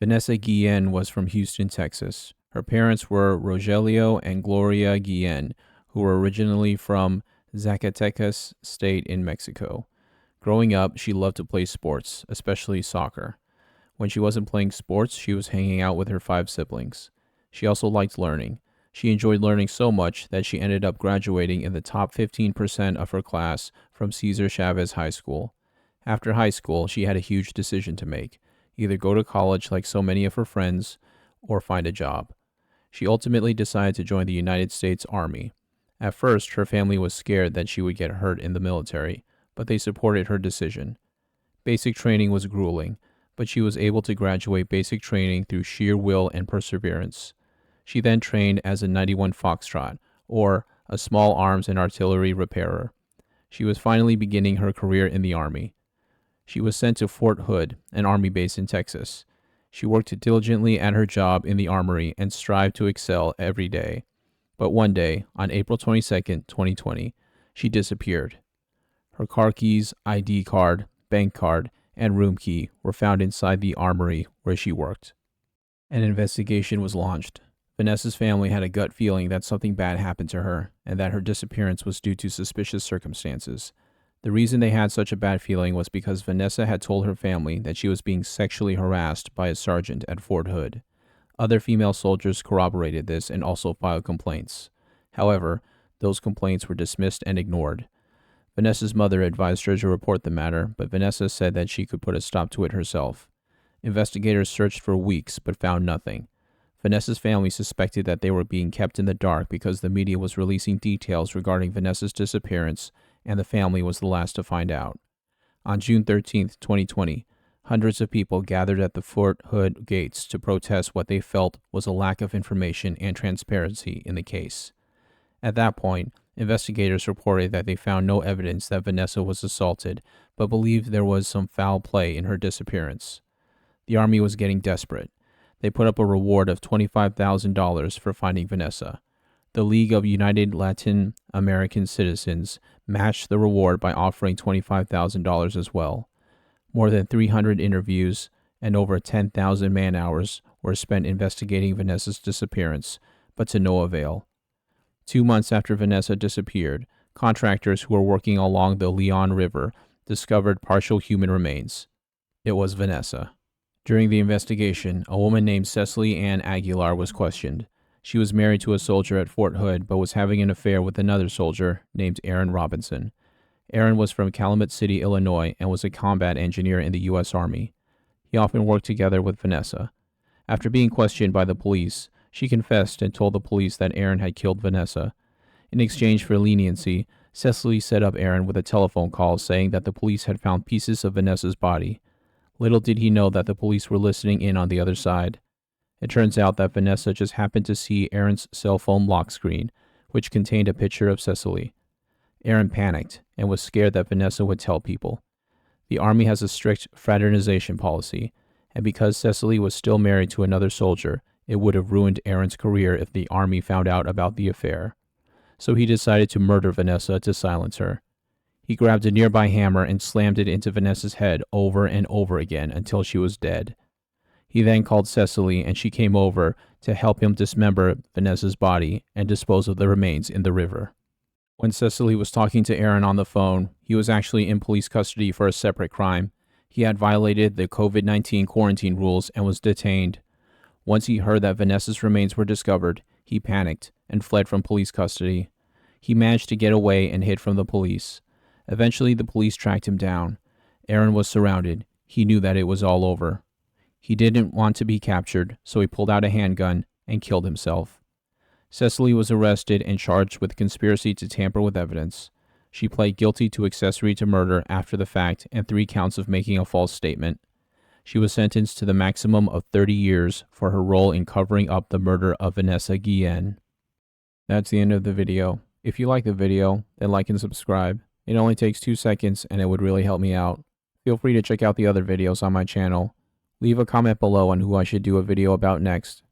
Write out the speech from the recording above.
Vanessa Guillén was from Houston, Texas. Her parents were Rogelio and Gloria Guillén, who were originally from Zacatecas State in Mexico. Growing up, she loved to play sports, especially soccer. When she wasn't playing sports, she was hanging out with her 5 siblings. She also liked learning. She enjoyed learning so much that she ended up graduating in the top 15% of her class from Cesar Chavez High School. After high school, she had a huge decision to make: either go to college like so many of her friends or find a job. She ultimately decided to join the United States Army. At first, her family was scared that she would get hurt in the military, but they supported her decision. Basic training was grueling, but she was able to graduate basic training through sheer will and perseverance. She then trained as a 91 Foxtrot, or a small arms and artillery repairer. She was finally beginning her career in the Army. She was sent to Fort Hood, an Army base in Texas. She worked diligently at her job in the armory and strived to excel every day. But one day, on April 22, 2020, she disappeared. Her car keys, ID card, bank card, and room key were found inside the armory where she worked. An investigation was launched. Vanessa's family had a gut feeling that something bad happened to her and that her disappearance was due to suspicious circumstances. The reason they had such a bad feeling was because Vanessa had told her family that she was being sexually harassed by a sergeant at Fort Hood. Other female soldiers corroborated this and also filed complaints. However, those complaints were dismissed and ignored. Vanessa's mother advised her to report the matter, but Vanessa said that she could put a stop to it herself. Investigators searched for weeks but found nothing. Vanessa's family suspected that they were being kept in the dark because the media was releasing details regarding Vanessa's disappearance, and the family was the last to find out. On June 13, 2020, hundreds of people gathered at the Fort Hood gates to protest what they felt was a lack of information and transparency in the case. At that point, investigators reported that they found no evidence that Vanessa was assaulted, but believed there was some foul play in her disappearance. The Army was getting desperate. They put up a reward of $25,000 for finding Vanessa. The League of United Latin American Citizens matched the reward by offering $25,000 as well. More than 300 interviews and over 10,000 man-hours were spent investigating Vanessa's disappearance, but to no avail. 2 months after Vanessa disappeared, contractors who were working along the Leon River discovered partial human remains. It was Vanessa. During the investigation, a woman named Cecily Ann Aguilar was questioned. She was married to a soldier at Fort Hood, but was having an affair with another soldier named Aaron Robinson. Aaron was from Calumet City, Illinois, and was a combat engineer in the U.S. Army. He often worked together with Vanessa. After being questioned by the police, she confessed and told the police that Aaron had killed Vanessa. In exchange for leniency, Cecily set up Aaron with a telephone call saying that the police had found pieces of Vanessa's body. Little did he know that the police were listening in on the other side. It turns out that Vanessa just happened to see Aaron's cell phone lock screen, which contained a picture of Cecily. Aaron panicked and was scared that Vanessa would tell people. The Army has a strict fraternization policy, and because Cecily was still married to another soldier, it would have ruined Aaron's career if the Army found out about the affair. So he decided to murder Vanessa to silence her. He grabbed a nearby hammer and slammed it into Vanessa's head over and over again until she was dead. He then called Cecily, and she came over to help him dismember Vanessa's body and dispose of the remains in the river. When Cecily was talking to Aaron on the phone, he was actually in police custody for a separate crime. He had violated the COVID-19 quarantine rules and was detained. Once he heard that Vanessa's remains were discovered, he panicked and fled from police custody. He managed to get away and hid from the police. Eventually, the police tracked him down. Aaron was surrounded. He knew that it was all over. He didn't want to be captured, so he pulled out a handgun and killed himself. Cecily was arrested and charged with conspiracy to tamper with evidence. She pled guilty to accessory to murder after the fact and 3 counts of making a false statement. She was sentenced to the maximum of 30 years for her role in covering up the murder of Vanessa Guillén. That's the end of the video. If you like the video, then like and subscribe. It only takes 2 seconds and it would really help me out. Feel free to check out the other videos on my channel. Leave a comment below on who I should do a video about next.